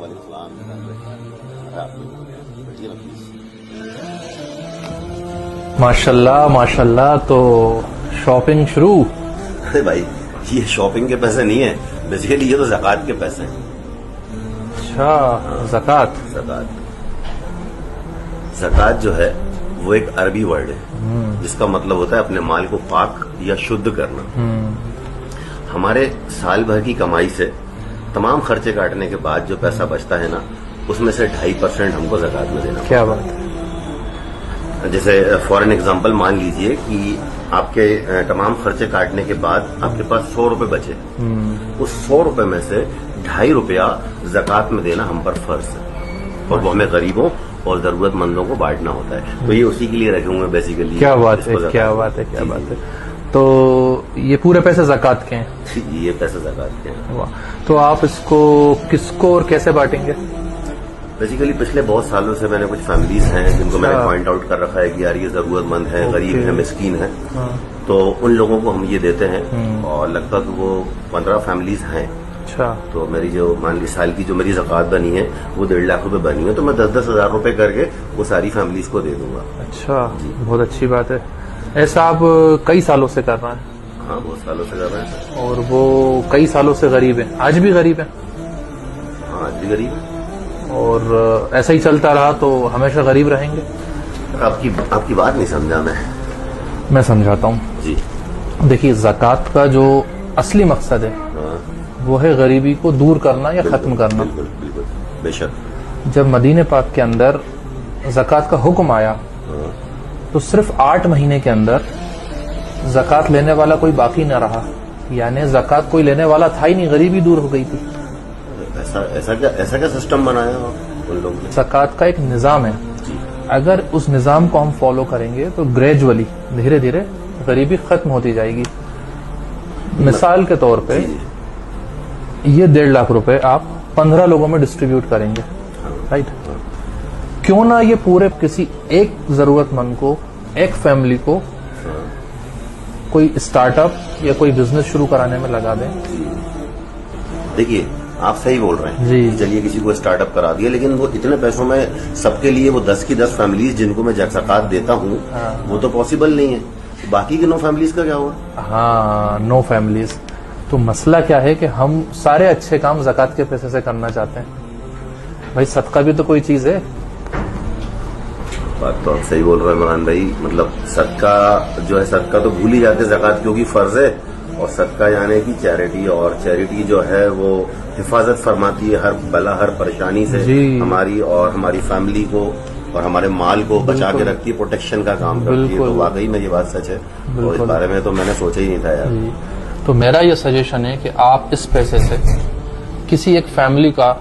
وعلیکم السلام. ماشاء اللہ تو شاپنگ شروع. ارے بھائی یہ شاپنگ کے پیسے نہیں ہیں, بیسیکلی یہ تو زکوٰۃ کے پیسے ہیں. اچھا زکوٰۃ. زکوٰۃ جو ہے وہ ایک عربی ورڈ ہے جس کا مطلب ہوتا ہے اپنے مال کو پاک یا شدھ کرنا. ہمارے سال بھر کی کمائی سے تمام خرچے کاٹنے کے بعد جو پیسہ بچتا ہے نا, اس میں سے 2.5% ہم کو زکوٰۃ میں دینا. کیا بات ہے. جیسے فار این ایگزامپل مان لیجئے کہ آپ کے تمام خرچے کاٹنے کے بعد آپ کے پاس 100 روپے بچے, اس 100 روپے میں سے 2.5 روپیہ زکوٰۃ میں دینا ہم پر فرض ہے, اور وہ ہمیں غریبوں اور ضرورت مندوں کو بانٹنا ہوتا ہے. تو یہ اسی کے لیے رکھے ہوئے بیسیکلی. کیا بات ہے, کیا بات ہے, کیا بات ہے. تو یہ پورے پیسے زکوٰۃ کے ہیں. یہ پیسے زکوٰۃ کے ہیں. تو آپ اس کو کس کو اور کیسے بانٹیں گے؟ بیسیکلی پچھلے بہت سالوں سے میں نے کچھ فیملیز ہیں جن کو میں نے پوائنٹ آؤٹ کر رکھا ہے کہ یار یہ ضرورت مند ہے, غریب ہے, مسکین ہے, تو ان لوگوں کو ہم یہ دیتے ہیں, اور لگ بھگ وہ 15 فیملیز ہیں. اچھا. تو میری جو مان لی سال کی جو میری زکوٰۃ بنی ہے وہ 1.5 لاکھ روپے بنی ہے, تو میں 10-10 ہزار روپے کر کے وہ ساری فیملیز کو دے دوں گا. اچھا, بہت اچھی بات ہے. ایسا آپ کئی سالوں سے کر رہے ہیں؟ ہاں بہت سالوں سے کر رہے ہیں. اور وہ کئی سالوں سے غریب ہیں, آج بھی غریب ہیں؟ ہاں آج بھی غریب ہے. اور ایسا ہی چلتا رہا تو ہمیشہ غریب رہیں گے؟ آپ کی بات نہیں سمجھا میں سمجھاتا ہوں. جی دیکھیے, زکوٰۃ کا جو اصلی مقصد ہے وہ ہے غریبی کو دور کرنا یا ختم کرنا. بالکل بالکل بے شک. جب مدینہ پاک کے اندر زکوٰۃ کا حکم آیا تو صرف 8 مہینے کے اندر زکوٰۃ لینے والا کوئی باقی نہ رہا, یعنی زکوٰۃ کوئی لینے والا تھا ہی نہیں, غریبی دور ہو گئی تھی. ایسا کیا سسٹم بنایا ان لوگوں نے؟ زکوٰۃ کا ایک نظام ہے, اگر اس نظام کو ہم فالو کریں گے تو گریجولی دھیرے دھیرے غریبی ختم ہوتی جائے گی. مثال کے طور پہ یہ 1.5 لاکھ روپے آپ 15 لوگوں میں ڈسٹریبیوٹ کریں گے, رائٹ؟ کیوں نہ یہ پورے کسی ایک ضرورت مند کو, ایک فیملی کو کوئی اسٹارٹ اپ یا کوئی بزنس شروع کرانے میں لگا دیں. دیکھیے آپ صحیح بول رہے ہیں جی. چلیے کسی کو اسٹارٹ اپ کرا دیا, لیکن وہ اتنے پیسوں میں سب کے لیے وہ 10 کی 10 فیملیز جن کو میں زکوٰۃ دیتا ہوں وہ تو پاسبل نہیں ہے. باقی کے 9 فیملیز کا کیا ہوا؟ ہاں 9 فیملیز. تو مسئلہ کیا ہے کہ ہم سارے اچھے کام زکوٰۃ کے پیسے سے کرنا چاہتے ہیں. بھائی صدقہ بھی تو کوئی چیز ہے. بات تو آپ صحیح بول رہے ہیں عمران بھائی. مطلب صدقہ جو ہے, صدقہ تو بھول ہی جاتے, زکوٰۃ کیونکہ فرض ہے, اور صدقہ یعنی کہ چیریٹی, اور چیریٹی جو ہے وہ حفاظت فرماتی ہے ہر بلا ہر پریشانی سے ہماری اور ہماری فیملی کو اور ہمارے مال کو بچا کے رکھتی ہے, پروٹیکشن کا کام کرتی ہے. تو واقعی میں یہ بات سچ ہے, اور اس بارے میں تو میں نے سوچا ہی نہیں تھا یار. تو میرا یہ سجیشن ہے کہ آپ اس پیسے سے کسی ایک فیملی کا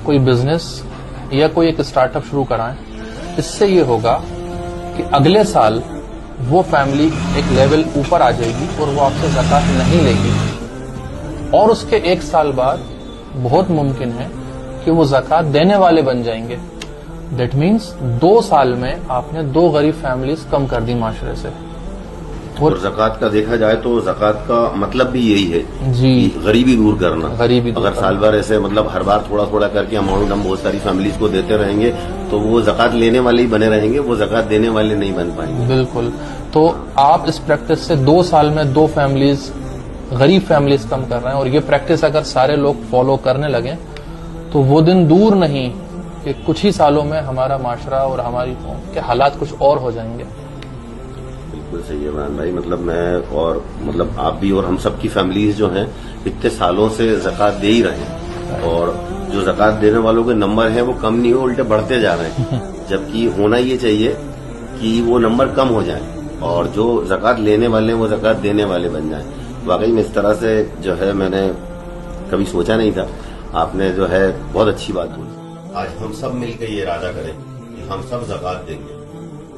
کوئی بزنس یا کوئی ایک اسٹارٹ اپ شروع کرائیں. اس سے یہ ہوگا کہ اگلے سال وہ فیملی ایک لیول اوپر آ جائے گی اور وہ آپ سے زکوٰۃ نہیں لے گی, اور اس کے 1 سال بعد بہت ممکن ہے کہ وہ زکوٰۃ دینے والے بن جائیں گے. دیٹ مینس 2 سال میں آپ نے 2 غریب فیملیز کم کر دی معاشرے سے. اور زکوٰۃ کا دیکھا جائے تو زکوٰۃ کا مطلب بھی یہی ہے جی, غریبی دور کرنا. اگر سال بھر ایسے مطلب ہر بار تھوڑا تھوڑا کر کے اماؤنٹ ہم بہت ساری فیملیز کو دیتے رہیں گے تو وہ زکوٰۃ لینے والے ہی بنے رہیں گے, وہ زکوٰۃ دینے والے نہیں بن پائیں گے. بالکل. تو آپ اس پریکٹس سے 2 سال میں 2 فیملیز غریب فیملیز کم کر رہے ہیں, اور یہ پریکٹس اگر سارے لوگ فالو کرنے لگیں تو وہ دن دور نہیں کہ کچھ ہی سالوں میں ہمارا معاشرہ اور ہماری قوم کے حالات کچھ اور ہو جائیں گے. بالکل صحیح ہے عمران بھائی. مطلب میں اور مطلب آپ بھی اور ہم سب کی فیملیز جو ہیں اتنے سالوں سے زکوٰۃ دے ہی رہے ہیں, اور جو زکوٰۃ دینے والوں کے نمبر ہیں وہ کم نہیں ہو, الٹے بڑھتے جا رہے ہیں. جبکہ ہونا یہ چاہیے کہ وہ نمبر کم ہو جائیں اور جو زکوٰۃ لینے والے ہیں وہ زکوٰۃ دینے والے بن جائیں. واقعی میں اس طرح سے جو ہے میں نے کبھی سوچا نہیں تھا. آپ نے جو ہے بہت اچھی بات بولی. آج ہم سب مل کے یہ ارادہ کریں کہ ہم سب زکوٰۃ دیں گے,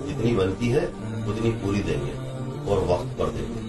جتنی بنتی ہے اتنی پوری دیں گے اور وقت پر دیں گے.